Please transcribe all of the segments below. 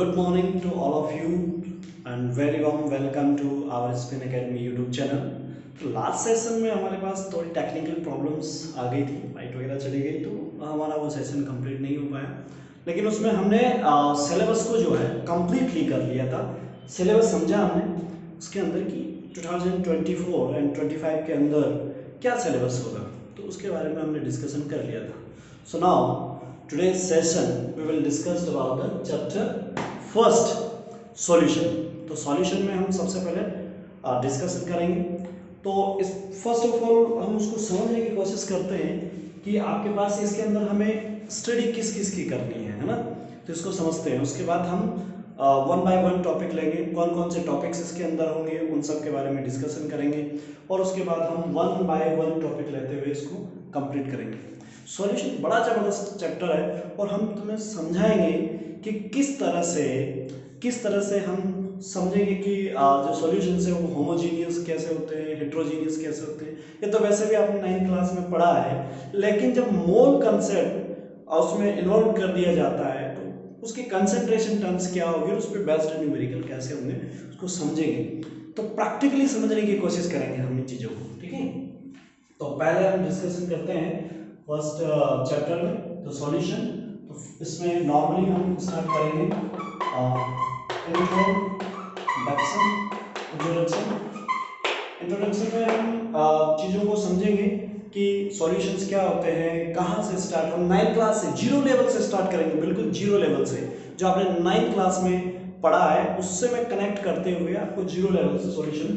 Good morning to all of you and very warm welcome to our Spin Academy YouTube channel। तो last session में हमारे पास थोड़ी technical problems आ गई थी, light वगैरह चली गई तो हमारा वो सेशन कंप्लीट नहीं हो पाया। लेकिन उसमें हमने सिलेबस को जो है कंप्लीटली कर लिया था। सिलेबस समझा हमने उसके अंदर कि 2024 एंड 25 के अंदर क्या सिलेबस होगा, तो उसके बारे में हमने डिस्कशन कर लिया था। So now today's session we will discuss about the chapter first solution। तो सॉल्यूशन में हम सबसे पहले डिस्कशन करेंगे। तो इस फर्स्ट ऑफ ऑल हम उसको समझने की कोशिश करते हैं कि आपके पास इसके अंदर हमें स्टडी किस किस की करनी है ना। तो इसको समझते हैं, उसके बाद हम वन बाय वन टॉपिक लेंगे, कौन कौन से टॉपिक्स इसके अंदर होंगे उन सब के बारे में डिस्कशन करेंगे और उसके बाद हम वन बाय वन टॉपिक लेते हुए इसको कंप्लीट करेंगे। सॉल्यूशन बड़ा ज़बरदस्त चैप्टर है और हम तुम्हें समझाएंगे कि किस तरह से हम समझेंगे कि जो सॉल्यूशंस है वो होमोजीनियस कैसे होते हैं, हेट्रोजीनियस कैसे होते हैं। ये तो वैसे भी आपने 9th क्लास में पढ़ा है, लेकिन जब मोल कंसेप्ट उसमें इन्वॉल्व कर दिया जाता है तो उसकी कंसंट्रेशन टर्म्स क्या होगी, उस पर बेस्ड न्यूमेरिकल कैसे होंगे उसको समझेंगे। तो प्रैक्टिकली समझने की कोशिश करेंगे हम इन चीज़ों को, ठीक है। तो पहले हम डिस्कशन करते हैं फर्स्ट चैप्टर में, तो सॉल्यूशन। तो इसमें नॉर्मली हम स्टार्ट करेंगे इंट्रोडक्शन में हम चीज़ों को समझेंगे कि सॉल्यूशंस क्या होते हैं, कहाँ से स्टार्ट। हम 9th क्लास से जीरो लेवल से स्टार्ट करेंगे, बिल्कुल जीरो लेवल से जो आपने 9th क्लास में पढ़ा है उससे मैं कनेक्ट करते हुए आपको जीरो लेवल से सॉल्यूशन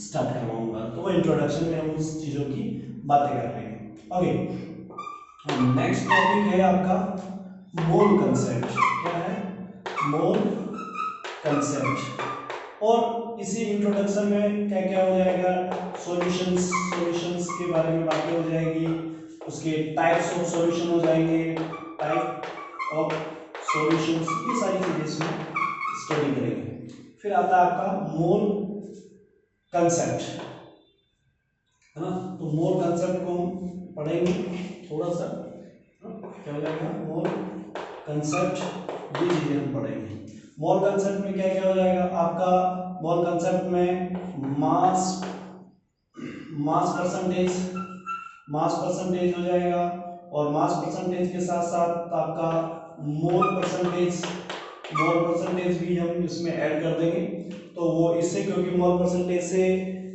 स्टार्ट करवाऊंगा। तो वो इंट्रोडक्शन में हम उस चीज़ों की बातें कर लेंगे। ओके, नेक्स्ट टॉपिक है आपका मोल कंसेप्ट। क्या है? मोल कंसेप्ट। और इसी इंट्रोडक्शन में क्या क्या हो जाएगा, सॉल्यूशंस के बारे में बातें हो जाएगी, उसके टाइप्स ऑफ सॉल्यूशन हो जाएंगे, टाइप ऑफ सॉल्यूशंस, ये सारी चीजें इसमें स्टडी करेंगे। फिर आता है आपका मोल कंसेप्ट, है ना। तो मोल कंसेप्ट को हम पढ़ेंगे थोड़ा सा, क्या हो जाएगा मोल कंसेप्ट, ये चीजें हम पढ़ेंगे। मोल कंसेप्ट में क्या क्या हो जाएगा आपका, मोल कंसेप्ट में मास परसेंटेज हो जाएगा और मास परसेंटेज के साथ साथ आपका मोल परसेंटेज भी हम इसमें ऐड कर देंगे। तो वो इससे, क्योंकि मोल परसेंटेज से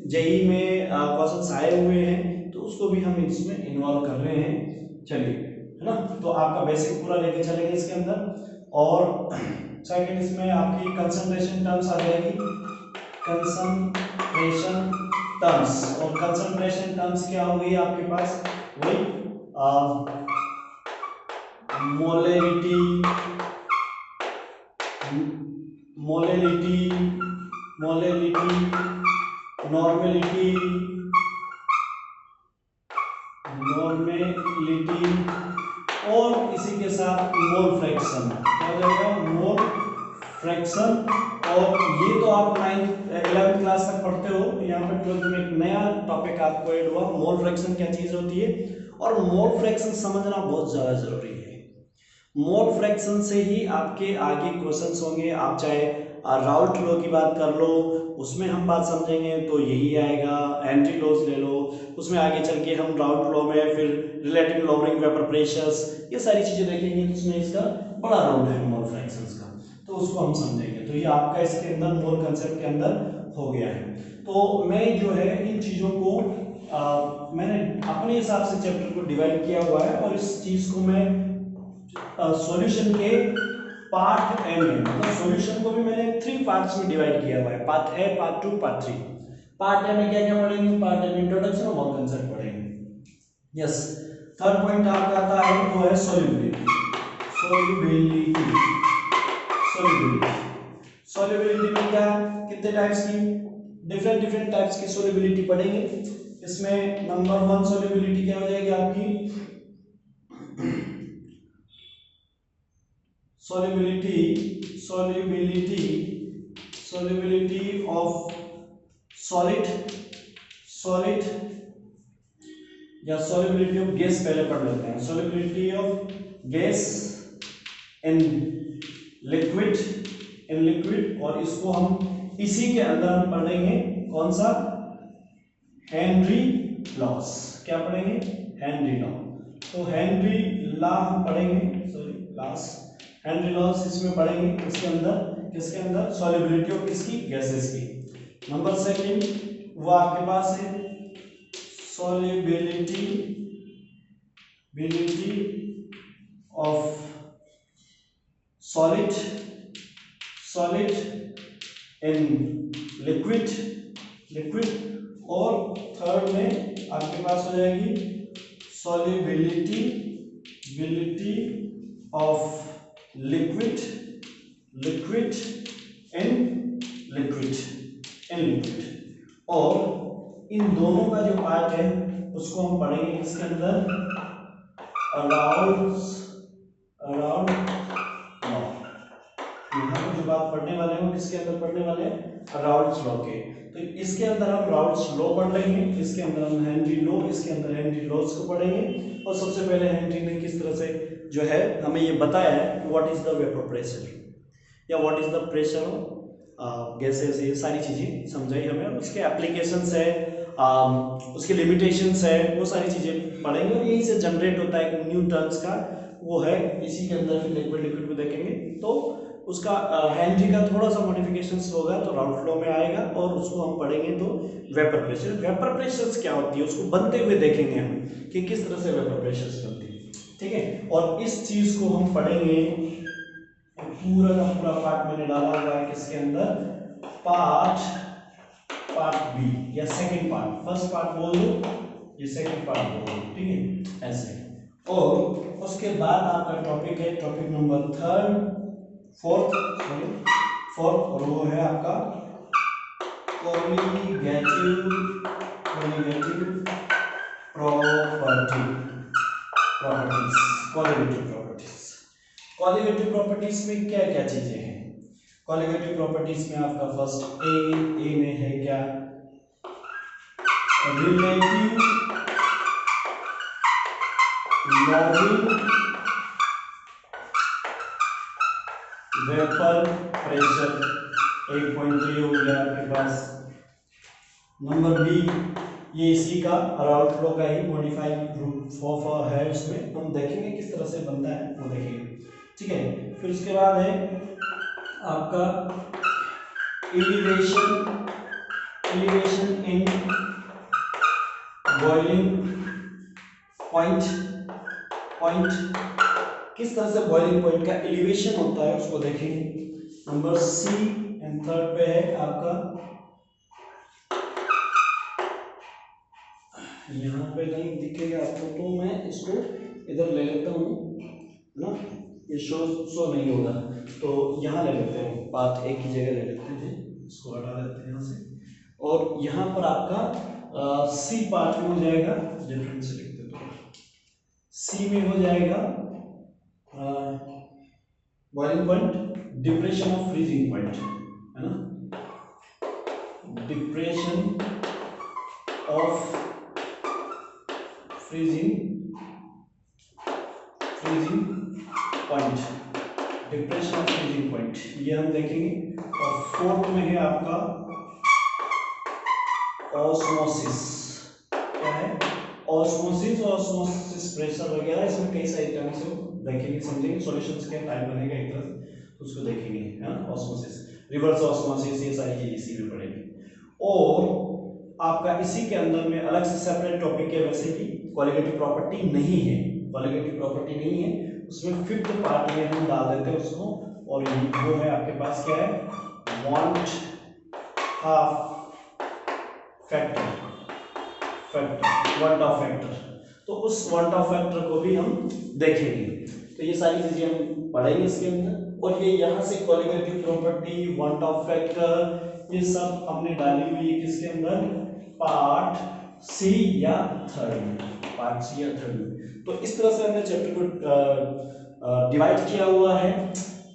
जेई में क्वेश्चंस आए हुए हैं तो उसको भी हम इसमें इन्वॉल्व कर रहे हैं। चलिए, है ना। तो आपका बेसिक पूरा लेके चलेंगे इसके अंदर। और सेकंड इसमें आपकी कंसंट्रेशन टर्म्स आ जाएगी, कंसंट्रेशन टर्म्स। और कंसंट्रेशन टर्म्स क्या हो गई आपके पास, वही मोलैरिटी, नॉर्मेलिटी और इसी के साथ मोल फ्रैक्शन। क्या हो जाएगा, मोल फ्रैक्शन। और ये तो आप 11th क्लास तक पढ़ते हो, यहाँ पर 12th में एक नया टॉपिक आपको ऐड हुआ, मोल फ्रैक्शन क्या चीज होती है। और मोल फ्रैक्शन समझना बहुत ज्यादा जरूरी है। मोल फ्रैक्शन से ही आपके आगे क्वेश्चंस होंगे। आप चाहे राउल्ट लॉ की बात कर लो, उसमें हम बात समझेंगे तो यही आएगा। एंट्री लॉज ले लो, उसमें आगे चल के हम राउल्ट लॉ में फिर रिलेटिव लॉवरिंग वेपर प्रेशर्स, ये सारी चीजें देखेंगे, उसमें इसका बड़ा रोल है मोल फ्रैक्शंस का, तो उसको हम समझेंगे। तो ये आपका इसके अंदर मोल कंसेप्ट के अंदर हो गया है। तो मैं जो है इन चीजों को मैंने अपने हिसाब से चैप्टर को डिवाइड किया हुआ है और इस चीज को मैं सॉल्यूशन के पार्ट ए में, मतलब सॉल्यूशन को भी मैंने 3 पार्ट्स में डिवाइड किया हुआ है, part A, part 2, part 3। Part A में क्या क्या पढ़ेंगे, पार्ट ए में इंट्रोडक्शन और मोल कंसेप्ट पढ़ेंगे। यस, थर्ड पॉइंट आपका आता है वो है सॉल्युबिलिटी। सॉल्युबिलिटी में क्या, कितने टाइप्स की, डिफरेंट टाइप्स की सॉल्युबिलिटी पढ़ेंगे। इसमें नंबर 1 सॉल्युबिलिटी क्या हो जाएगी आपकी, solubility of solid या solubility of gas पहले पढ़ लेते हैं। solubility of gas in liquid in liquid, और इसको हम इसी के अंदर हम पढ़ेंगे कौन सा, हेनरी लॉस। क्या पढ़ेंगे, हेनरी लॉ। तो हेनरी लॉ हम पढ़ेंगे, सॉरी लॉस, हेनरी लॉस इसमें पढ़ेंगे। इसके अंदर किसके अंदर, सॉल्युबिलिटी ऑफ किसकी, गैसेस की। नंबर सेकंड वो आपके पास है solubility of solid in liquid, और थर्ड में आपके पास हो जाएगी solubility of liquid in liquid, और इन दोनों का जो पार्ट है उसको हम पढ़ेंगे इसके अंदर अराउंड लॉ। यहाँ पर जो बात पढ़ने वाले हैं वो किसके अंदर पढ़ने वाले हैं, राउल्ट्स लॉ के। तो इसके अंदर हम राउल्ट्स लॉ पढ़ लेंगे, इसके अंदर हम हेनरी लॉ, इसके अंदर हेनरी लॉस को पढ़ेंगे। और सबसे पहले हेनरी ने किस तरह से जो है हमें ये बताया है कि what is the vapour pressure या what is the pressure of gases, ये सारी चीजें समझाई हमें। उसके एप्लीकेशंस है, उसके लिमिटेशंस है, वो सारी चीजें पढ़ेंगे। और यहीं से जनरेट होता है न्यू टर्म्स का, वो है इसी के अंदर फिर लिक्विड को देखेंगे। तो उसका हेनरी का थोड़ा सा मॉडिफिकेशंस होगा तो राउल्ट लॉ में आएगा, और उसको हम पढ़ेंगे तो वेपर प्रेशर। वेपर प्रेशर्स क्या होती है उसको बनते हुए देखेंगे हम कि किस तरह से वेपर प्रेशर्स बनती है, ठीक है। और इस चीज को हम पढ़ेंगे, पूरा का पूरा पार्ट मैंने डाला हुआ है किसके अंदर, पार्ट बी या सेकंड पार्ट। फर्स्ट पार्ट बोल दो, ये सेकंड पार्ट बोल दो, ठीक है ऐसे। और उसके बाद आपका टॉपिक है टॉपिक नंबर फोर्थ, और वो है आपका कोलिगेटिव प्रॉपर्टीज में क्या क्या चीजें हैं। कोलिगेटिव प्रॉपर्टीज में आपका फर्स्ट ए में है क्या, रिलेटिव लॉगिंग वेपर प्रेशर, एक पॉइंट ये हो गया आपके पास। नंबर बी, ये इसी का राउल्ट लॉ का ही मॉडिफाइड रूप ऑफ है, उसमें हम देखेंगे किस तरह से बनता है वो देखेंगे, ठीक है। फिर उसके बाद है आपका एलिवेशन इन बॉइलिंग पॉइंट, किस तरह से बॉइलिंग पॉइंट का एलिवेशन होता है उसको देखेंगे। नंबर सी एंड थर्ड पे है आपका, यहाँ पे नहीं दिखेगा आपको तो मैं इसको इधर ले लेता हूँ ना, ये शो नहीं होगा तो यहाँ ले लेते हैं, बात एक ही जगह ले लेते हैं, इसको हटा देते हैं यहाँ से। और यहाँ पर आपका सी पार्ट में हो जाएगा, डिफरेंट से लिख देते हैं, सी में हो जाएगा boiling point, depression of freezing point, है ना, depression of freezing point, depression of freezing point, ये हम देखेंगे। और फोर्थ में है आपका ऑस्मोसिस, क्या है ऑस्मोसिस प्रेशर वगैरह, इसमें कई सारे टर्म्स हैं देखेंगे समझेंगे, सॉल्यूशंस का टाइम बनेगा एक तरह तो उसको देखेंगे, है ना, ऑस्मोसिस, रिवर्स ऑस्मोसिस, ये सारी चीजें इसी में पढ़ेंगे। और आपका इसी के अंदर में अलग से सेपरेट टॉपिक है, वैसे कि कोलिगेटिव प्रॉपर्टी नहीं है, उसमें फिफ्थ पार्ट में हम डाल देते हैं उसको, और वो है आपके पास क्या है, वांट हाफ फैक्टर, तो उस वांट ऑफ फैक्टर को भी हम देखेंगे। तो ये सारी चीजें हम पढ़ेंगे इसके अंदर। और ये यहाँ से colligative property, want of factor, ये सब हमने डाली हुई है किसके अंदर, पार्ट सी या थर्ड में, तो इस तरह से हमने चैप्टर को डिवाइड किया हुआ है।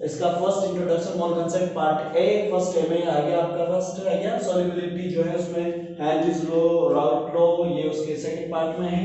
इसका first introduction on concept part A, first A में आ गया आपका, फर्स्ट आ गया सॉल्युबिलिटी जो है उसमें हेनरीज लॉ, राउल्ट लॉ, ये उसके सेकंड पार्ट में है।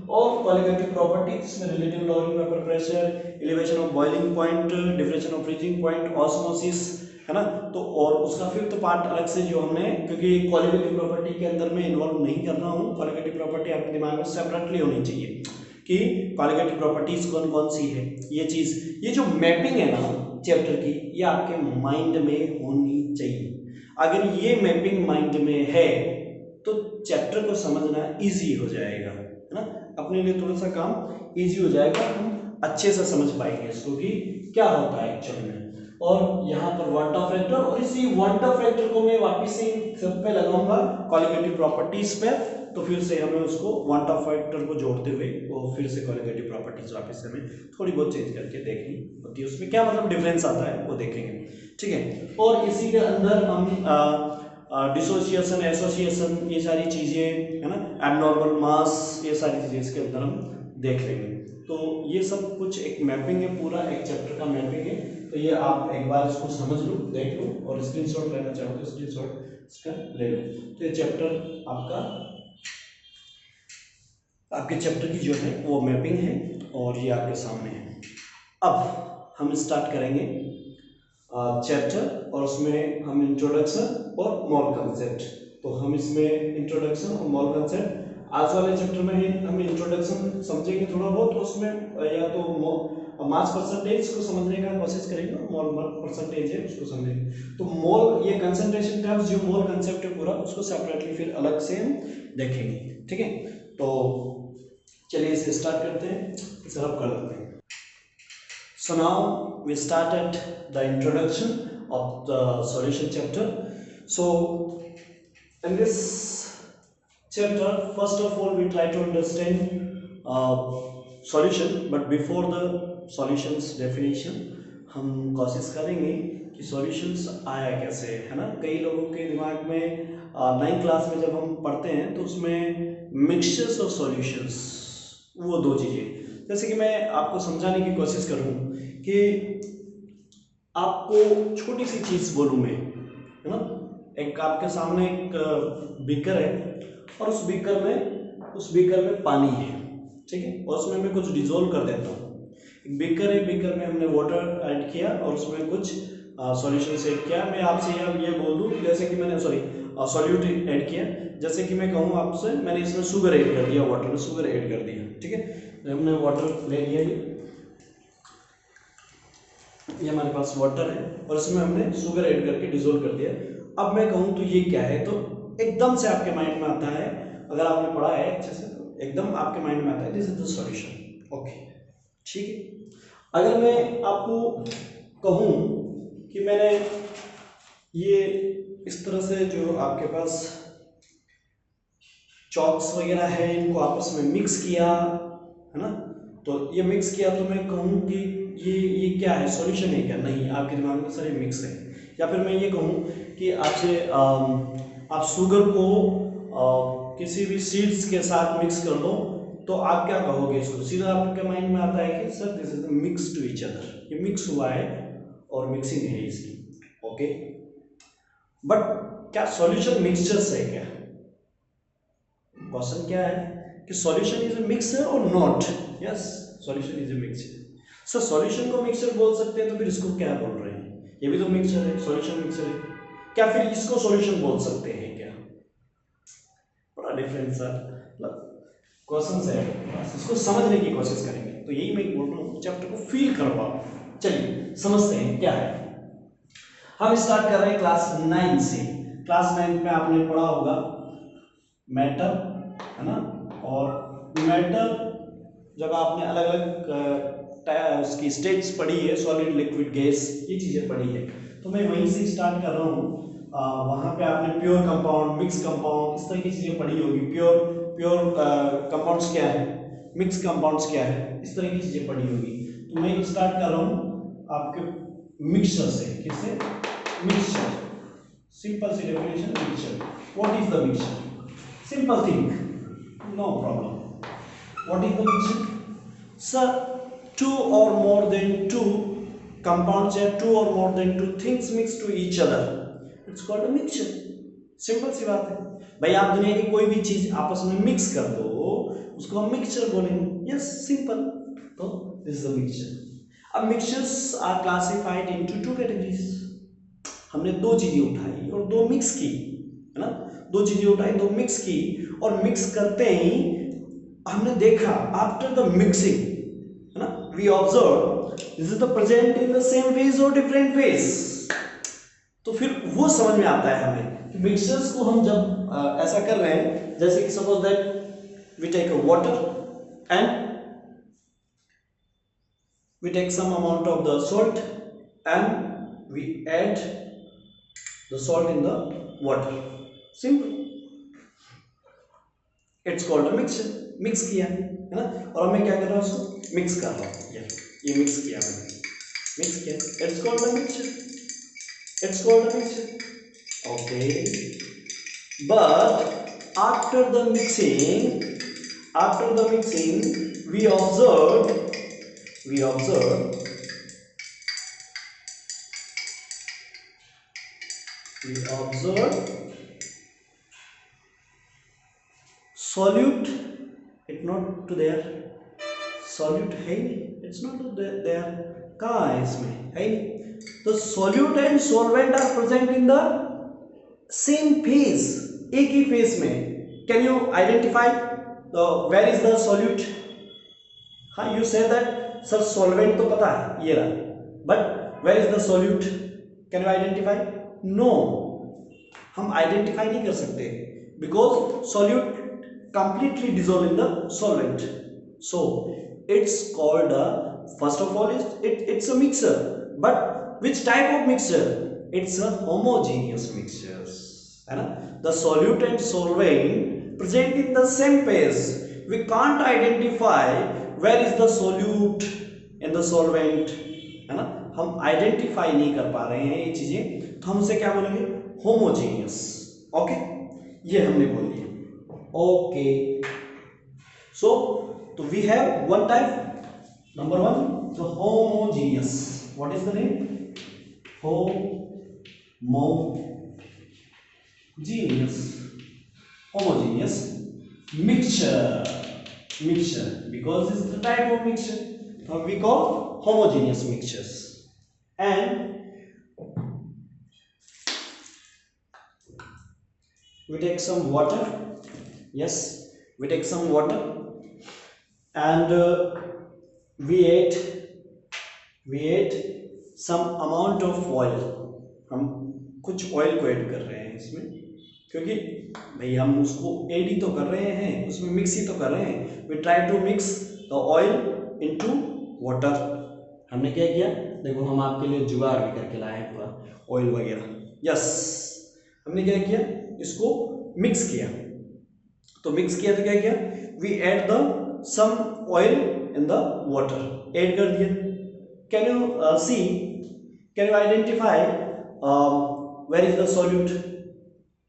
और कोलिगेटिव प्रॉपर्टी जिसमें relative logging vapour pressure, elevation of boiling point, depression of freezing point, osmosis, है ना। तो और उसका फिफ्थ पार्ट अलग से जो हमने, क्योंकि क्वालिटेटिव प्रॉपर्टी के अंदर मैं इन्वॉल्व नहीं कर रहा हूँ, क्वालिटेटिव प्रॉपर्टी आपके दिमाग में सेपरेटली होनी चाहिए कि क्वालिटेटिव प्रॉपर्टीज कौन कौन सी है। ये चीज, ये जो मैपिंग है ना चैप्टर की, ये आपके माइंड में होनी चाहिए। अगर ये मैपिंग माइंड में है तो चैप्टर को समझना इजी हो जाएगा, है ना। अपने लिए थोड़ा सा काम इजी हो जाएगा, हम अच्छे से समझ पाएंगे इसको कि क्या होता है एक्चुअल में। और यहाँ पर वांट ऑफ फैक्टर, और इसी वांट ऑफ फैक्टर को मैं वापस से सब पे लगाऊंगा क्वालिटेटिव प्रॉपर्टीज पे, तो फिर से हमें उसको वांट ऑफ फैक्टर को जोड़ते हुए वो फिर से क्वालिटेटिव प्रॉपर्टीज वापस से हमें थोड़ी बहुत चेंज करके देखनी होती है, उसमें क्या मतलब डिफरेंस आता है वो देखेंगे, ठीक है। और इसी के अंदर हम डिसोसिएशन, एसोसिएशन, ये सारी चीजें, है ना, एबनॉर्मल मास, ये सारी चीजें इसके अंदर हम देख लेंगे। तो ये सब कुछ एक मैपिंग है, पूरा एक चैप्टर का मैपिंग है। तो ये आप एक बार इसको समझ लो, देख लो, और स्क्रीनशॉट लेना चाहो तो स्क्रीनशॉट इसका ले लो। तो ये चैप्टर आपके चैप्टर की जो है वो मैपिंग है, और ये आपके सामने है। अब हम स्टार्ट करेंगे चैप्टर, और उसमें हम इंट्रोडक्शन और मोल कंसेप्ट। तो हम इसमें इंट्रोडक्शन और मोल कंसेप्ट आज वाले चैप्टर में हम इंट्रोडक्शन समझेंगे थोड़ा बहुत, उसमें या तो मास परसेंटेज को समझने का कोशिश करेंगे, मोल परसेंटेज है उसको समझेंगे। तो मोल, ये कंसंट्रेशन टर्म्स, जो मोल कंसेप्ट है पूरा, उसको सेपरेटली फिर अलग से हम देखेंगे, ठीक है। तो चलिए इसे स्टार्ट करते हैं, इसे रब कर देते हैं। So now we started the introduction of the solution chapter. So in this chapter, first of all, we try to understand solution, but before the solutions definition, हम कोशिश करेंगे कि सॉल्यूशंस आया कैसे, है ना। कई लोगों के दिमाग में 9th क्लास में जब हम पढ़ते हैं तो उसमें मिक्सचर्स और सॉल्यूशंस, वो दो चीज़ें, जैसे कि मैं आपको समझाने की कोशिश करूं कि आपको छोटी सी चीज़ बोलूं मैं, है ना। एक आपके सामने एक बीकर है, और उस बीकर में पानी है, ठीक है, और उसमें मैं कुछ डिजोल्व कर देता हूँ। एक बीकर है, बीकर में हमने वाटर ऐड किया और उसमें कुछ सॉल्यूशन ऐड किया। मैं आपसे ये बोल दूँ जैसे कि मैंने सॉल्यूट ऐड किया, जैसे कि मैं कहूँ आपसे मैंने इसमें शुगर ऐड कर दिया, वाटर में शुगर ऐड कर दिया, ठीक है। हमने वाटर ले लिया, ये हमारे पास वाटर है, और इसमें हमने शुगर ऐड करके डिसॉल्व कर दिया। अब मैं कहूँ तो ये क्या है, तो एकदम से आपके माइंड में आता है, अगर आपने पढ़ा है अच्छे से तो एकदम आपके माइंड में आता है this is the solution, okay, ठीक है। अगर मैं आपको कहूँ कि मैंने ये इस तरह से जो आपके पास चॉक्स वगैरह है, इनको आपस में मिक्स किया, है ना, तो ये मिक्स किया, तो मैं कहूँ कि ये क्या है, सॉल्यूशन है क्या? नहीं, आपके दिमाग में सर ये मिक्स है। या फिर मैं ये कहूँ कि आपसे आप शुगर को किसी भी सीड्स के साथ मिक्स कर दो, तो आप क्या कहोगे इसको? सीधा आपके माइंड में आता है कि sir this is mix to each other, ये मिक्स हुआ है और मिक्सिंग है इसकी, ओके। बट क्या सॉल्यूशन मिक्सचर से है क्या? क्वेश्चन क्या है कि सॉल्यूशन इज अ मिक्सर और not? Yes, solution is a mixture. Sir solution को मिक्सचर बोल सकते हैं, तो फिर इसको क्या बोल रहे हैं? ये भी तो मिक्सचर है, सॉल्यूशन मिक्सचर है, क्या फिर इसको सॉल्यूशन बोल सकते हैं क्या? बड़ा डिफरेंस है, क्वेश्चन है, इसको समझने की कोशिश करेंगे। तो यही मैं बोल रहा हूँ, चैप्टर को फील करवाओ। चलिए समझते हैं क्या है। हम स्टार्ट कर रहे हैं क्लास 9 से। क्लास 9 में आपने पढ़ा होगा मेटल, है ना, और मेटल जब आपने अलग अलग उसकी स्टेज पढ़ी है, सॉलिड, लिक्विड, गैस, ये चीजें पढ़ी है, तो मैं वहीं से स्टार्ट कर रहा हूँ। वहाँ पे आपने प्योर कंपाउंड, मिक्स कंपाउंड, इस तरह की चीजें पढ़ी होगी। प्योर कंपाउंड्स क्या है, मिक्स कंपाउंड्स क्या है, इस तरह की चीजें पढ़ी होगी। तो मैं स्टार्ट कर रहा हूँ आपके मिक्सचर से। किससे? मिक्सचर। सिंपल सी definition, mixture. What is the mixture? Simple thing, no problem. What is the mixture? Sir, two or more than two compounds or two or more than two things mix to each other. It's called a mixture. Simple सी बात है भाई, आप दुनिया की कोई भी चीज आपस में मिक्स कर दो, उसको हम मिक्सचर बोलेंगे। Yes, simple. तो दिस इज द मिक्सचर। अब mixtures are classified into two categories. हमने दो चीजें उठाई और दो मिक्स की, है ना, दो चीजें उठाई दो मिक्स की, और मिक्स करते ही हमने देखा आफ्टर द मिक्सिंग, है ना, we observe this is the present in the same phase और डिफरेंट फेज। तो फिर वो समझ में आता है हमें कि मिक्सचर्स को हम जब ऐसा कर रहे हैं, जैसे कि suppose that we take a water and we take some amount of the salt and we add the salt in the water, simple, it's called a mixture। Mix किया है ना, और मैं क्या कर रहा हूँ, उसको मिक्स कर रहा हूँ, ये मिक्स किया मैंने, मिक्स किया, it's called a mixture, it's called a mixture, okay। But after the mixing we observed solute, it not to there, solute है नहीं, it's not to there, कहाँ है इसमें, है नहीं। तो solute and solvent are present in the same phase, एक ही phase में। can you identify where is the solute? हाँ, you say that sir solvent तो पता है ये रहा, but where is the solute? can you identify? no, हम identify नहीं कर सकते because solute completely dissolve in the solvent, so it's called a, first of all it's a mixture, but which type of mixture? it's a homogeneous mixture, है ना। the solute and solvent present in the same phase, we can't identify where is the solute in the solvent, है ना, हम identify नहीं कर पा रहे हैं ये चीजें, तो हम उसे क्या बोलेंगे, होमोजेनियस, ओके, ये हमने बोल दिया, ओके। सो तो we have one type, number one the homogeneous, what is the name, homogeneous mixture because this is the type of mixture, so we call homogeneous mixtures, and we take some water, yes, we take some water and we add some amount of oil, हम कुछ oil को add कर रहे हैं इसमें, क्योंकि भाई हम उसको ऐड ही तो कर रहे हैं, उसमें मिक्स ही तो कर रहे हैं, we try to mix the oil into water. हमने क्या किया, देखो हम आपके लिए जुगाड़ भी करके लाए हैं ऑयल वगैरह, यस, हमने क्या किया, इसको मिक्स किया, तो मिक्स किया तो क्या किया, we add the some oil in the water, add कर दिया, can you see, can you identify where is the solute,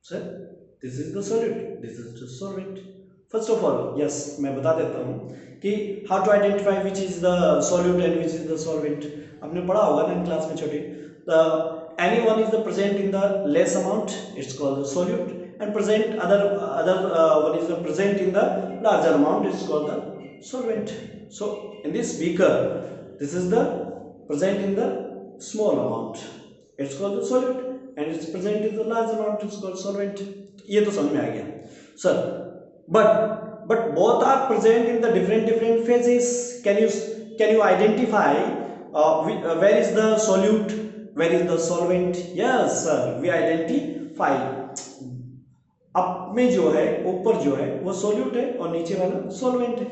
sir, this is the solute, this is the solvent, first of all, yes, मैं बता देता हूँ कि how to identify which is the solute and which is the solvent, आपने पढ़ा होगा ना class में छोटे, the any one is the present in the less amount, it's called the solute, and present other one is the present in the larger amount, it's called the solvent। so in this beaker, this is the present in the small amount, it's called the solute, and it's present in the large amount, it's called solvent। ये तो समझ में आ गया sir, but both are present in the different phases, can you identify where is the solute, where is the solvent? yes sir, we identify, अब में जो है, ऊपर जो है वो solute है और नीचे वाला solvent है,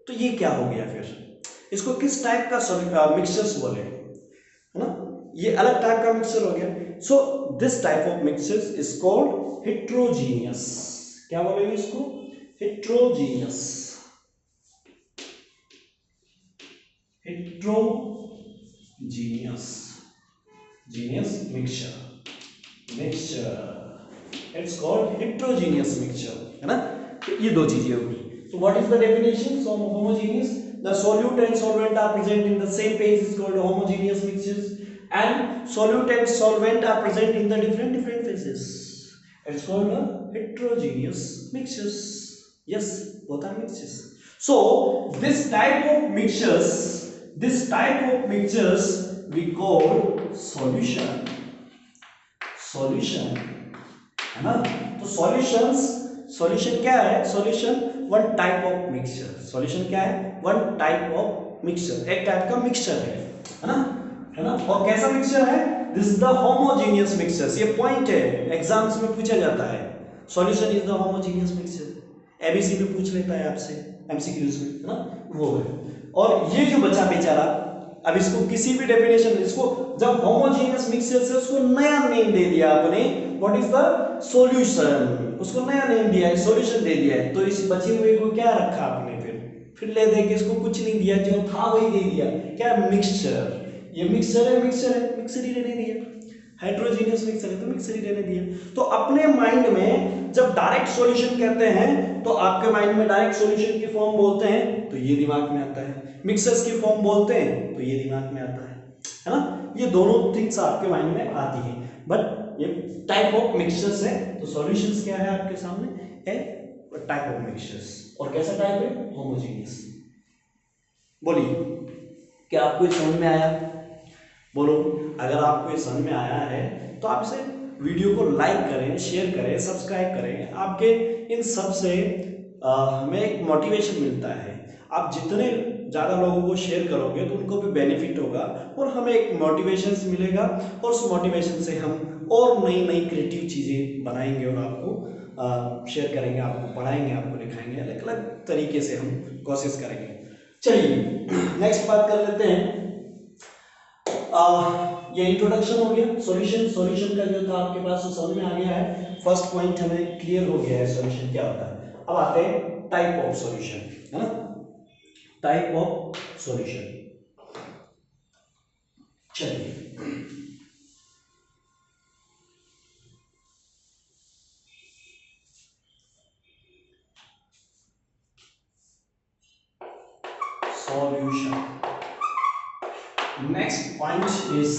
तो ये क्या हो गया फिर, इसको किस टाइप का मिक्सचर्स बोले, है ना, ये अलग टाइप का मिक्सचर हो गया। So this type of mixtures is called heterogeneous, क्या बोलेंगे इसको, heterogeneous, genius mixture, it's called heterogeneous mixture, है ना, तो ये दो चीजें होगी। So what is the definition? So homogeneous, the solute and solvent are present in the same phase, is called homogeneous mixtures, and solute and solvent are present in the different phases, it's called a heterogeneous mixtures, yes, both are mixtures। so this type of mixtures we call solution, solution है ना। तो solution क्या है? Solution one type of mixture. Solution क्या है? One type of mixture, एक type का mixture है ना, है ना। और कैसा मिक्सचर है? This is the homogeneous mixture. ये पॉइंट है, एग्जाम्स में पूछा जाता है। Solution is the homogeneous mixture. ABC में पूछ लेता है आपसे एमसीक्यूज में, है ना, वो है। और ये जो बचा बेचारा, अब इसको किसी भी डेफिनेशन, इसको जब होमोजेनियस मिक्सचर से उसको नया नेम दे दिया आपने, व्हाट इज द सॉल्यूशन, उसको नया नेम दिया है, सॉल्यूशन दे दिया है, तो इस बचे हुए को क्या रखा आपने? फिर ले दे के इसको कुछ नहीं दिया, जो था वही दे दिया। क्या? मिक्सचर। ये मिक्सचर है, मिक्सचर ही रहने दिया। हाइड्रोजीनियस मिक्सचर है तो मिक्सचर ही रहने दिया। तो अपने माइंड में जब डायरेक्ट सॉल्यूशन कहते हैं तो आपके माइंड में डायरेक्ट सॉल्यूशन की फॉर्म बोलते हैं तो ये दिमाग में आता है, मिक्सचर्स की फॉर्म बोलते हैं तो ये दिमाग में आता है ना। ये दोनों थिंग्स आपके माइंड में आती हैं, बट ये टाइप ऑफ मिक्सचर्स है। तो सॉल्यूशंस क्या है आपके सामने? ए टाइप ऑफ मिक्सचर्स। और कैसा टाइप है? होमोजेनियस। बोलिए, क्या आपको ये समझ में आया? बोलो, अगर आपको ये समझ में आया है तो आप इसे वीडियो को लाइक करें, शेयर करें, सब्सक्राइब करें। आपके इन सब से हमें एक मोटिवेशन मिलता है। आप जितने ज़्यादा लोगों को शेयर करोगे तो उनको भी बेनिफिट होगा और हमें एक मोटिवेशन मिलेगा, और उस मोटिवेशन से हम और नई नई क्रिएटिव चीज़ें बनाएंगे और आपको शेयर करेंगे, आपको पढ़ाएंगे, आपको लिखाएंगे, अलग अलग तरीके से हम कोशिश करेंगे। चलिए नेक्स्ट बात कर लेते हैं। ये इंट्रोडक्शन हो गया। सॉल्यूशन का जो था आपके पास वो समझ में आ गया है। फर्स्ट पॉइंट हमें क्लियर हो गया है सॉल्यूशन क्या होता है। अब आते हैं टाइप ऑफ सॉल्यूशन, है ना, टाइप ऑफ सॉल्यूशन। चलिए solution, next point is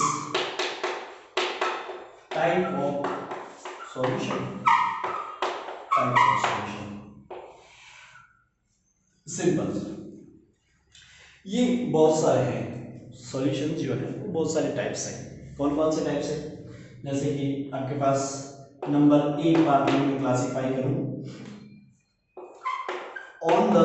type of solution. Type of solution simple, ये बहुत सारे हैं सॉल्यूशन जो है वो बहुत सारे टाइप्स हैं। कौन कौन से टाइप्स हैं? जैसे कि आपके पास नंबर एक बात में क्लासिफाई करूं, on the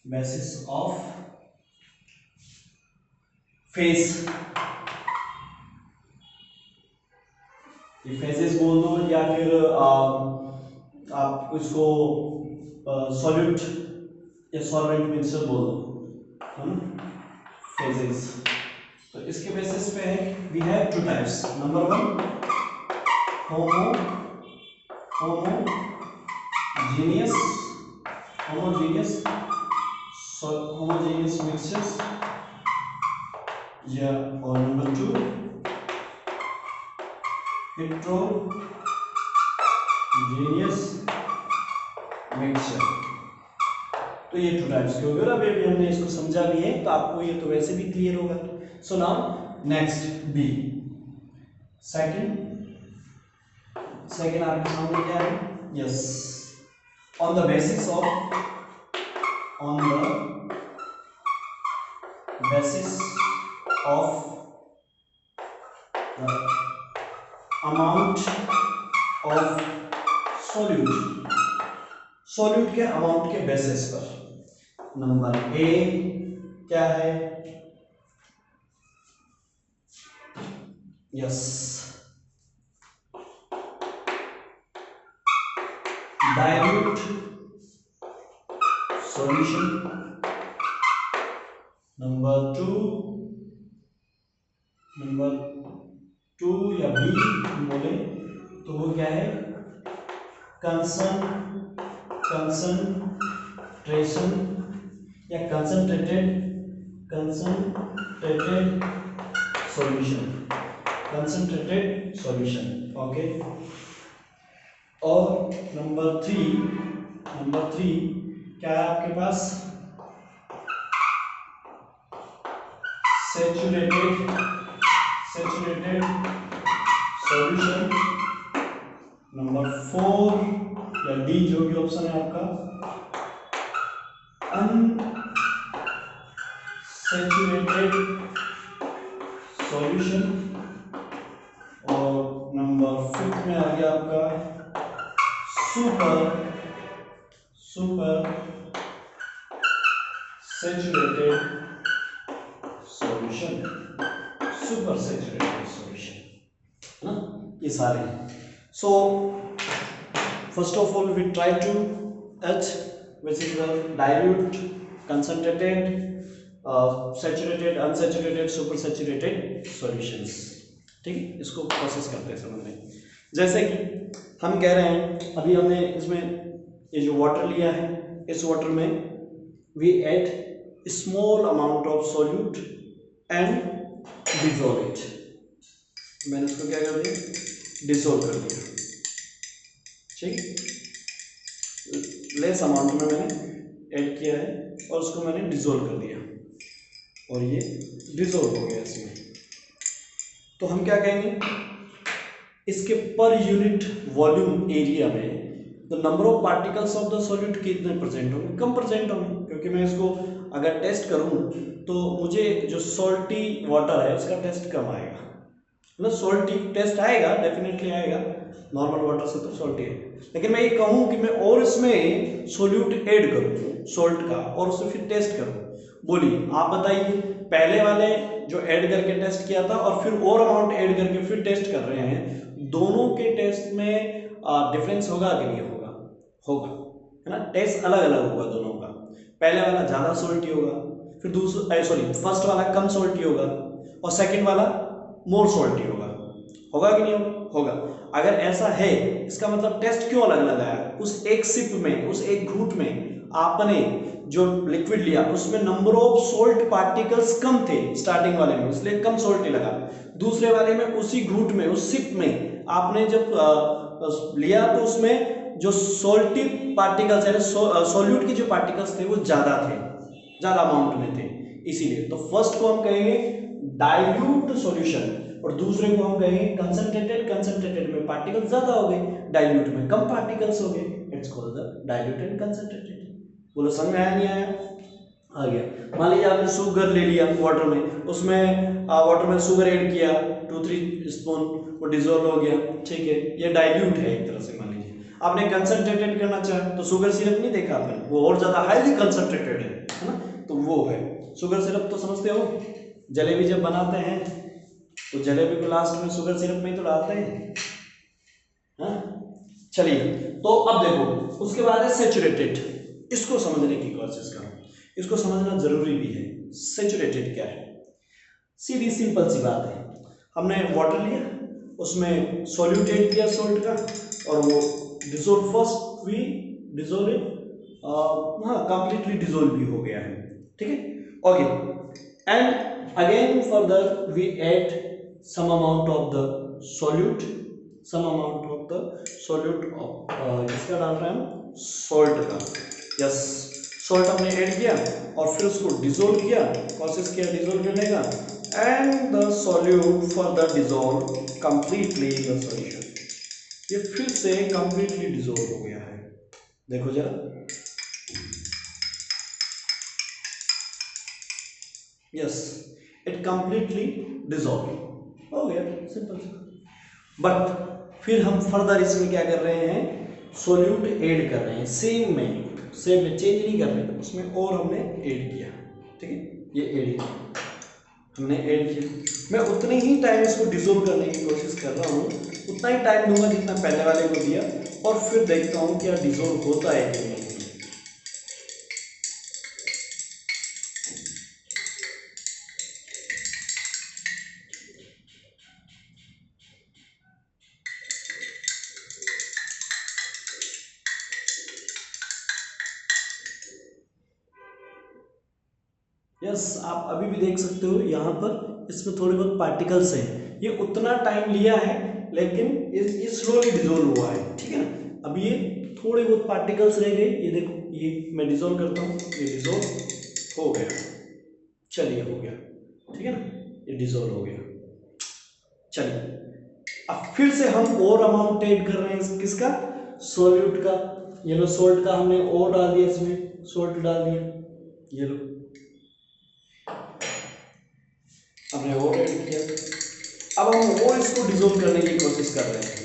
basis of face, ये फेसेस बोल दो या फिर आप इसको सॉल्यूट या सॉल्वेंट मिक्सचर बोल दो, फेसेस। तो इसके बेसिस पे है we have two types. Number one, homogeneous mixtures, या और नंबर टू heterogeneous mixture। तो ये टू टाइप्स के हो गए। अब अभी हमने इसको समझा भी है तो आपको ये तो वैसे भी क्लियर होगा। So now next B, second आपके सामने क्या है? Yes, on the basis of the amount of solute के अमाउंट के बेसिस पर। नंबर ए क्या है? Yes, dilute solution. Number two या बी बोले तो वो क्या है? कंसंट्रेशन या कंसंट्रेटेड सॉल्यूशन। ओके। और नंबर थ्री क्या है आपके पास? Saturated solution. नंबर फोर या डी जो भी ऑप्शन है आपका, अनसैचुरेटेड सॉल्यूशन। और नंबर 5 में आ गया आपका super saturated solution. Super saturated solution है ना, ये सारे। So first of all we try to H which is the dilute, concentrated, saturated, unsaturated, super saturated solutions। ठीक है, इसको प्रोसेस करते हैं समझने। जैसे कि हम कह रहे हैं, अभी हमने इसमें ये जो वाटर लिया है, इस वाटर में we add small amount of solute and dissolve it. मैंने इसको क्या कर दिया, डिसॉल्व कर दिया। ठीक, लेस अमाउंट में मैंने ऐड किया है और उसको मैंने डिसॉल्व कर दिया और ये डिसॉल्व हो गया इसमें। तो हम क्या कहेंगे, इसके पर यूनिट वॉल्यूम एरिया में the number of particles of the solute कितने प्रेजेंट होंगे, कम प्रेजेंट होंगे, क्योंकि मैं इसको अगर टेस्ट करूं तो मुझे जो सॉल्टी वाटर है उसका टेस्ट कम आएगा। मतलब सॉल्टी टेस्ट आएगा, डेफिनेटली आएगा, नॉर्मल वाटर से तो सॉल्टी है। लेकिन मैं ये कहूँ कि मैं और इसमें सोल्यूट ऐड करूँ सॉल्ट का और उसे फिर टेस्ट करूँ, बोलिए आप बताइए, पहले वाले जो ऐड करके टेस्ट किया था और फिर और अमाउंट ऐड करके फिर टेस्ट कर रहे हैं, दोनों के टेस्ट में डिफरेंस होगा कि नहीं होगा? होगा, है ना। टेस्ट अलग अलग होगा दोनों का। पहले वाला ज़्यादा सॉल्टी होगा, फिर फर्स्ट वाला कम सॉल्टी होगा और सेकंड वाला मोर सॉल्टी होगा। होगा कि नहीं होगा? होगा। अगर ऐसा है, इसका मतलब टेस्ट क्यों अलग अलग आया? उस एक सिप में, उस एक घूंट में आपने जो लिक्विड लिया उसमें नंबर ऑफ सोल्ट पार्टिकल्स कम थे स्टार्टिंग वाले में, इसलिए कम सोल्टी लगा। दूसरे वाले में उसी घूंट में, उस सिप में आपने जब लिया तो उसमें जो सोल्टी पार्टिकल्स है, सोल्यूट के जो पार्टिकल्स थे वो ज्यादा थे, ज्यादा अमाउंट में थे, इसीलिए। तो फर्स्ट को हम कहेंगे डाइल्यूट सॉल्यूशन और दूसरे को हम कहेंगे कंसंट्रेटेड। कंसंट्रेटेड में पार्टिकल्स ज्यादा हो गए, डाइल्यूट में कम पार्टिकल्स हो गए, it's called the dilute and concentrated. बोलो समझ में आया नहीं आया? आ गया। मान लीजिए आपने शुगर ले लिया वाटर में, उसमें वाटर में शुगर ऐड किया 2-3 स्पून, वो डिसॉल्व हो गया, ठीक है, ये डाइल्यूट है एक तरह से। मान लीजिए आपने कंसंट्रेटेड करना चाहे तो शुगर सिरप नहीं देखा आपने, वो और ज्यादा हाईली कंसंट्रेटेड है ना, तो वो है शुगर सिरप। तो समझते हो, जलेबी जब बनाते हैं तो जलेबी को लास्ट में शुगर सिरप में ही तो डालते हैं, हाँ। चलिए, तो अब देखो उसके बाद है सैचुरेटेड। इसको समझने की कोशिश करो, इसको समझना जरूरी भी है। सैचुरेटेड क्या है? सीधी सिंपल सी बात है, हमने वाटर लिया, उसमें सॉल्यूट ऐड किया सोल्ट का, और वो dissolve, first we dissolve it, हाँ कंप्लीटली डिसॉल्व भी हो गया है, ठीक है, okay. And again further we add some amount of the solute, some amount of the solute of किसका डाल रहे हैं हम? सॉल्ट का। यस, सॉल्ट हमने ऐड किया और फिर उसको डिसॉल्व किया, कोशिश किया डिसॉल्व करने का, and the solute further dissolve completely the solution. ये फिर से कंप्लीटली डिसॉल्व हो गया है, देखो जरा, यस, इट कंप्लीटली डिसॉल्व हो गया, सिंपल सा। बट फिर हम फर्दर इसमें क्या कर रहे हैं, सोल्यूट ऐड कर रहे हैं, सेम में चेंज नहीं कर रहे, उसमें और हमने ऐड किया, ठीक है, ये ऐड किया हमने, ऐड किया। मैं उतने ही टाइम इसको डिसॉल्व करने की कोशिश कर रहा हूँ, उतना ही टाइम दूंगा जितना पहले वाले को दिया, और फिर देखता हूँ क्या डिसॉल्व होता है कि नहीं। यस, आप अभी भी देख सकते हो यहाँ पर इसमें थोड़े बहुत पार्टिकल्स हैं, ये उतना टाइम लिया है लेकिन ये स्लोली डिसॉल्व हुआ है, ठीक है ना। अब ये थोड़े बहुत पार्टिकल्स रह गए, ये देखो, ये मैं डिसॉल्व करता हूँ, ये डिसॉल्व हो गया, चलिए हो गया, ठीक है ना, ये डिसॉल्व हो गया। चलिए अब फिर से हम और अमाउंट ऐड कर रहे हैं, किसका? सोल्यूट का। ये लो सोल्ट का हमने और डाल दिया, इसमें सोल्ट डाल दिया, ये लो हमने और ऐड किया। अब हम और इसको डिसॉल्व करने की कोशिश कर रहे हैं।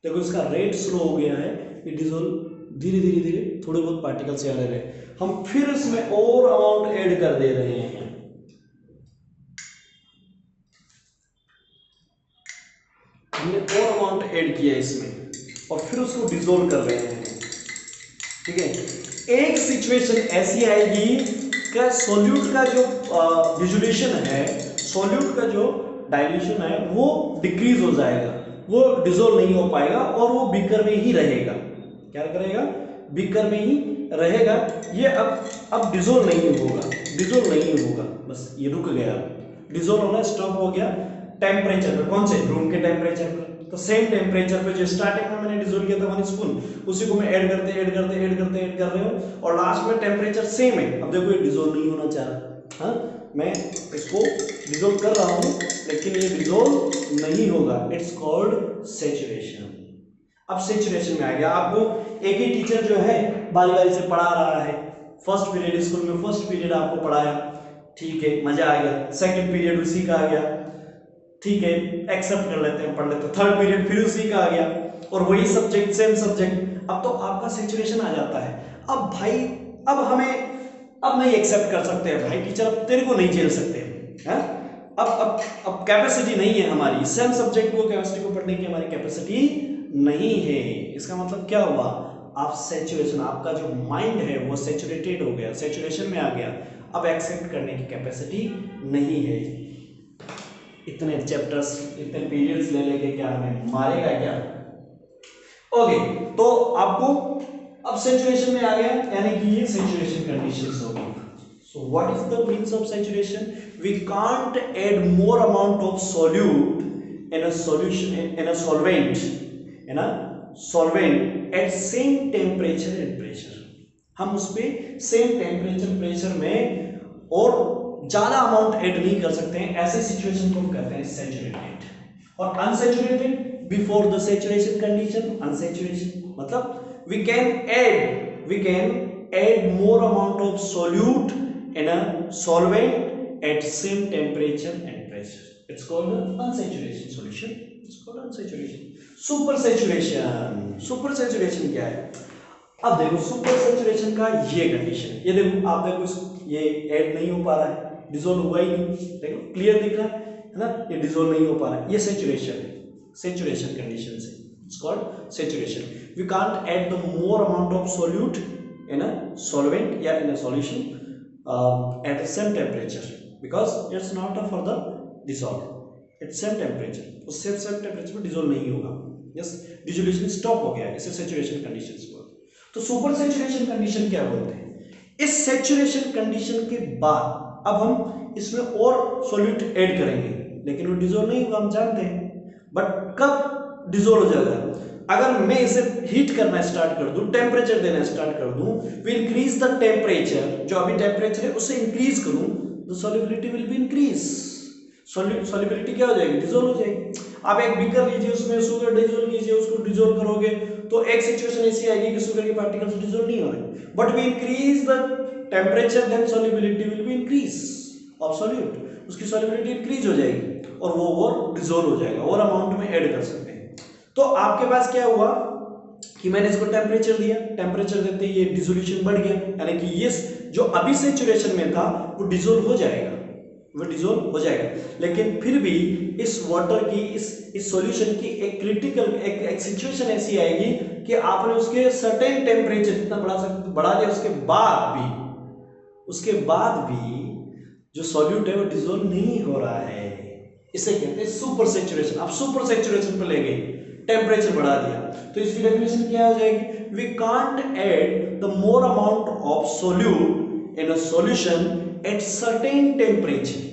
देखो इसका रेट स्लो हो गया है, ये डिसॉल्व धीरे धीरे धीरे थोड़े बहुत पार्टिकल्स आ रहे हैं। हम फिर इसमें और अमाउंट ऐड कर दे रहे हैं, हमने और अमाउंट ऐड किया इसमें और फिर उसको डिसॉल्व कर रहे हैं। ठीक है, एक सिचुएशन ऐसी आएगी कि सॉल्यूट का जो डिसोल्यूशन है, सॉल्यूट का जो डाइल्यूशन है वो डिक्रीज हो जाएगा, वो डिसॉल्व नहीं हो पाएगा और वो बीकर में ही रहेगा। क्या करेगा? बीकर में ही रहेगा। ये अब डिसॉल्व नहीं होगा, डिसॉल्व नहीं होगा, बस ये रुक गया, डिसॉल्व होना स्टॉप हो गया। टेम्परेचर पे, कौन से? रूम के टेम्परेचर पे। तो सेम टेम्परेचर पे जो स्टार्टिंग में मैंने डिसॉल्व किया था 1 स्पून, उसी को मैं ऐड करते ऐड कर रहे हो और लास्ट में टेम्परेचर सेम है। अब देखो ये डिसॉल्व नहीं होना चाह रहा, हाँ मैं इसको डिसॉल्व कर रहा हूँ लेकिन ये डिसॉल्व नहीं होगा। It's called saturation. अब सैचुरेशन में आ गया। आपको एक ही टीचर जो है बारी बारी से पढ़ा रहा है। फर्स्ट पीरियड स्कूल में फर्स्ट पीरियड आपको पढ़ाया, ठीक है, मजा आ गया। सेकंड पीरियड उसी का आ गया, ठीक है, एक्सेप्ट कर लेते हैं, पढ़ लेते हैं। थर्ड पीरियड फिर उसी का आ गया और वही सब्जेक्ट, सेम सब्जेक्ट। अब तो आपका सैचुरेशन आ जाता है। अब भाई अब नहीं एक्सेप्ट कर सकते हैं भाई, टीचर अब तेरे को नहीं झेल सकते हैं। अब कैपेसिटी नहीं है हमारी, सेम सब्जेक्ट को केमिस्ट्री को पढ़ने की हमारी कैपेसिटी नहीं है। इसका मतलब क्या हुआ? आप सैचुरेशन, आपका जो माइंड है वो सैचुरेटेड हो गया, सैचुरेशन में आ गया। अब एक्सेप्ट करने की कैपेसिटी नहीं है। इतने चैप्टर्स, इतने पीरियड्स ले लेके क्या हमें मारेगा क्या? ओके, तो आपको अब सैचुरेशन में आ गया, यानी कि ये सैचुरेशन कंडीशंस हो गई। So what is the means of saturation? We can't add more amount of solute in a solution, in a solvent at same temperature and pressure। हम उस पे सेम टेम्परेचर प्रेशर में और ज्यादा अमाउंट ऐड नहीं कर सकते हैं। ऐसे सिचुएशन को हम कहते हैं सैचुरेटेड। और unsaturated, before the saturation condition, unsaturation मतलब we can add more amount of solute in a solvent at same temperature and pressure। It's called unsaturation solution। It's called unsaturation। Super saturation, super saturation क्या है? अब देखो super saturation का ये condition, ये देखो आप देखो ये ऐड नहीं हो पा रहा है, डिसॉल्व हुआ ही नहीं। देखो क्लियर दिख रहा है ना, ये डिसॉल्व नहीं हो पा रहा है। ये सैचुरेशन है, सैचुरेशन कंडीशन से। It's called saturation। We can't add the more amount of solute in a solvent या in a solution at the same temperature because it's not for the dissolve, it's same temperature। उस same temperature पे dissolve नहीं होगा। Yes, dissolution stop हो गया, इसे saturation conditions बोलते हैं। तो सुपर सैचुरेशन कंडीशन क्या बोलते हैं? इस सैचुरेशन कंडीशन के बाद अब हम इसमें और सॉल्यूट ऐड करेंगे लेकिन वो डिसॉल्व नहीं होगा, हम जानते हैं। बट कब डिसॉल्व हो जाएगा? अगर मैं इसे हीट करना स्टार्ट कर दूं, टेम्परेचर देना स्टार्ट कर दूं, वी इंक्रीज द टेम्परेचर, जो अभी टेम्परेचर है उसे इंक्रीज करूं, the solubility will be increase. Solubility क्या हो जाएगी? डिसॉल्व हो जाएगी। आप एक बीकर लीजिए, उसमें शुगर डिसॉल्व कीजिए, उसको डिसॉल्व करोगे तो एक सिचुएशन ऐसी आएगी कि शुगर के पार्टिकल्स डिसॉल्व नहीं हो रहे, but we increase the temperature, then solubility will be increase of solute, उसकी सॉल्युबिलिटी इंक्रीज हो जाएगी और वो डिसॉल्व हो जाएगा, और अमाउंट में ऐड कर सकते हैं। तो आपके पास क्या हुआ कि मैंने इसको टेम्परेचर दिया, टेम्परेचर देते ही ये डिसोल्यूशन बढ़ गया, यानी कि ये जो अभी सैचुरेशन में था वो डिसॉल्व हो जाएगा, वो डिसॉल्व हो जाएगा। लेकिन फिर भी इस वाटर की, इस सॉल्यूशन की एक क्रिटिकल एक सिचुएशन ऐसी आएगी कि आपने उसके सर्टेन टेम्परेचर जितना बढ़ा दिया, उसके बाद भी जो सॉल्यूट है वो डिसॉल्व नहीं हो रहा है। इसे कहते हैं सुपर सैचुरेशन। आप सुपर सैचुरेशन पर ले गए, टेम्परेचर बढ़ा दिया, तो इसकी डेफिनेशन क्या हो जाएगी? We can't add the more amount of solute in a solution at certain temperature.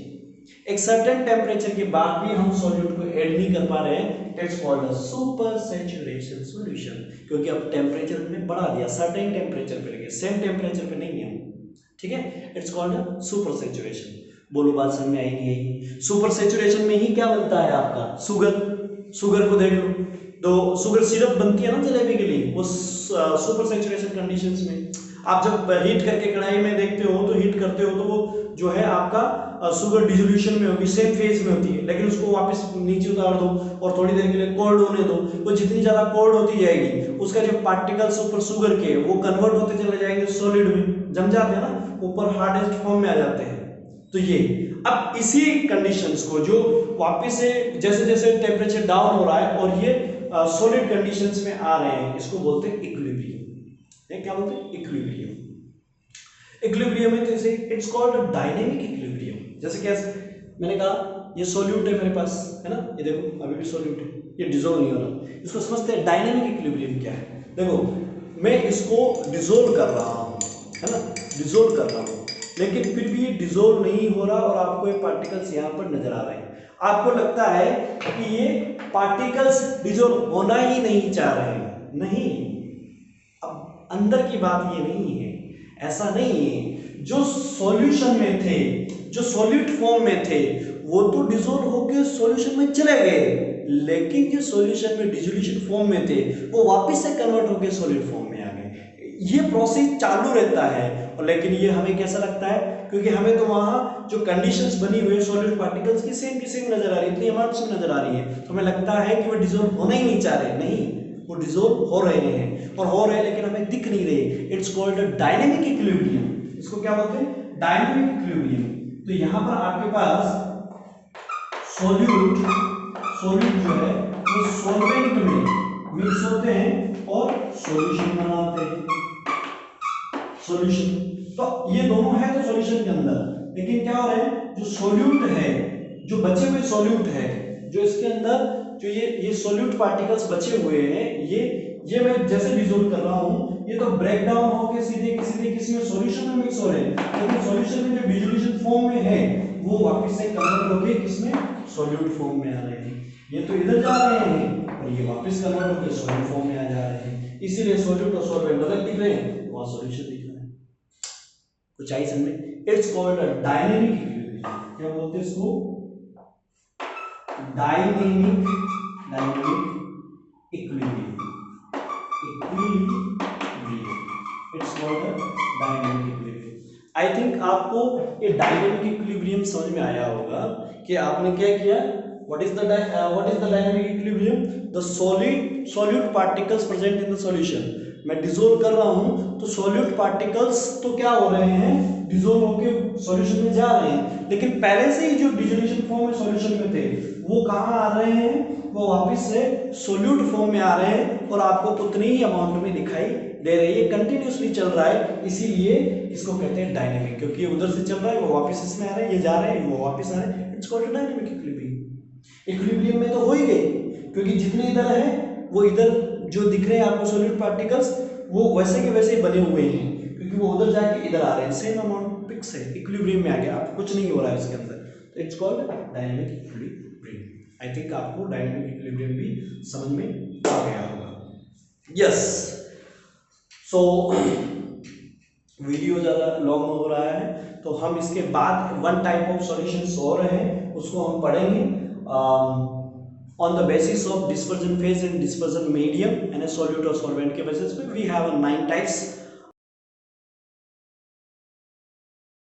एक सर्टेन टेम्परेचर के बाद भी हम सॉल्यूट को ऐड नहीं कर पा रहे हैं, it's called a super saturation solution. क्योंकि अब टेम्परेचर हमने बढ़ा दिया, सर्टेन टेम्परेचर पे लगे, सेम टेम्परेचर पे नहीं है। ठीक है, इट्स कॉल्ड सुपर सैचुरेशन। बोलो बात समझ में आई नहीं आई? सुपर सैचुरेशन में ही क्या बनता है आपका शुगर, शुगर को देख लो, तो शुगर सिरप बनती है ना जलेबी के लिए, वो सुपर सैचुरेशन कंडीशंस में आप जब हीट करके कढ़ाई में देखते हो तो हीट करते हो तो वो जो है आपका शुगर डिसोल्यूशन में होगी, सेम फेज में होती है, लेकिन उसको वापस नीचे उतार दो और थोड़ी देर के लिए कोल्ड होने दो, वो जितनी ज्यादा कोल्ड होती जाएगी उसका जो पार्टिकल्स ऊपर शुगर के वो कन्वर्ट होते चले जाएंगे सॉलिड में, जम जाते हैं ना, ऊपर हार्डेस्ट फॉर्म में आ जाते हैं। तो ये अब इसी कंडीशंस को जो वापस से जैसे जैसे टेम्परेचर डाउन हो रहा है और ये सॉलिड कंडीशंस में आ रहे हैं, इसको बोलते हैं इक्विलिब्रियम। क्या बोलते हैं? इक्विलिब्रियम। इक्विलिब्रियम है तो इसे इट्स कॉल्ड डायनेमिक इक्विलिब्रियम। जैसे कैसे मैंने कहा ये सॉल्यूट है मेरे पास, है ना, ये देखो अभी भी सॉल्यूट है, ये डिसॉल्व नहीं हो रहा, इसको समझते हैं डायनेमिक इक्विलिब्रियम क्या है। देखो मैं इसको डिसॉल्व कर रहा हूँ, है ना, डिसॉल्व कर रहा हूँ, लेकिन फिर भी ये डिसॉल्व नहीं हो रहा और आपको ये पार्टिकल्स यहाँ पर नजर आ रहे हैं। आपको लगता है कि ये पार्टिकल्स डिसॉल्व होना ही नहीं चाह रहे हैं, नहीं, अब अंदर की बात ये नहीं है, ऐसा नहीं है। जो सॉल्यूशन में थे, जो सॉलिड फॉर्म में थे, वो तो डिसॉल्व होकर सॉल्यूशन में चले गए, लेकिन जो सॉल्यूशन में डिसोल्यूशन फॉर्म में थे वो वापस से कन्वर्ट होकर सॉलिड फॉर्म में आ गए। ये प्रोसेस चालू रहता है, और लेकिन ये हमें कैसा लगता है, क्योंकि हमें तो वहां जो कंडीशंस बनी हुई है सॉलिड पार्टिकल्स की सेम नजर आ रही है, इतनी अमाउंट्स में नजर आ रही है, तो हमें लगता है कि वो डिसॉल्व होना ही नहीं चाह रहे। नहीं, वो डिसॉल्व हो रहे हैं और हो रहे हैं, लेकिन हमें दिख नहीं रहे। It's called dynamic equilibrium. इसको क्या बोलते हैं? Dynamic equilibrium. तो यहां पर आपके पास सॉल्यूट जो है वो सॉल्वेंट में मिक्स होते हैं और सॉल्यूशन बनाते हैं, सॉल्यूशन। तो ये दोनों है तो सॉल्यूशन के अंदर, लेकिन क्या हो रहा है, जो सॉल्यूट है, जो बचे हुए सॉल्यूट है, जो इसके अंदर जो ये सॉल्यूट पार्टिकल्स बचे हुए हैं, ये मैं जैसे डिसॉल्व कर रहा हूं, ये तो ब्रेक डाउन होकर सीधे किसी में सॉल्यूशन में मिक्स हो रहे हैं, लेकिन सॉल्यूशन में जो डिसोल्यूशन फॉर्म में है वो वापस से कन्वर्ट होकर किसमें, सॉल्यूट फॉर्म में आ रहे हैं। ये तो इधर जा रहे हैं और ये वापस कन्वर्ट होकर सॉल्यूट फॉर्म में आ जा रहे हैं, इसीलिए सॉल्यूट और सॉल्वेंट अलग दिख रहे हैं, वहां सॉल्यूशन दिख रहा है। कुछ आई समझ में? It's called a dynamic equilibrium. क्या बोलते हैं इसको? Dynamic equilibrium. It's called a dynamic equilibrium. I think आपको ये डायनेमिक इक्विलिब्रियम समझ में आया होगा कि आपने क्या किया। What is the dynamic equilibrium? The solute particles present in the solution. मैं डिसोल्व कर रहा हूं तो सॉल्यूट पार्टिकल्स तो क्या हो रहे हैं, डिसोल्व होकर सॉल्यूशन में जा रहे हैं, लेकिन पहले से ही जो डिसोल्यूशन फॉर्म में सॉल्यूशन में थे वो कहां आ रहे हैं, वो वापस से सॉल्यूट फॉर्म में आ रहे हैं और आपको उतनी ही अमाउंट में दिखाई दे रही है, कंटिन्यूअसली चल रहा है, इसीलिए इसको कहते हैं डायनेमिक, क्योंकि ये उधर से चल रहा है, वो वापस इसमें आ रहे हैं, ये जा रहे हैं, वो वापस आ रहे हैं। It's called dynamic equilibrium. Equilibrium में तो हो ही गई, क्योंकि जितने इधर है वो इधर जो दिख रहे हैं आपको सॉलिड पार्टिकल्स वो वैसे के वैसे बने हुए हैं, क्योंकि वो उधर जाके इधर आ रहे हैं, सेम अमाउंट फिक्स है, इक्विलिब्रियम में आ गया, आपको कुछ नहीं हो रहा है इसके अंदर। तो it's called dynamic equilibrium. I think आपको डायनेमिक इक्विलिब्रियम भी समझ में आ गया होगा। यस, सो वीडियो ज़्यादा लॉन्ग हो रहा है, तो हम इसके बाद वन टाइप ऑफ सॉल्यूशंस और हैं उसको हम पढ़ेंगे on the basis of dispersion phase and dispersion medium and a solute or solvent के basis पे we have 9 types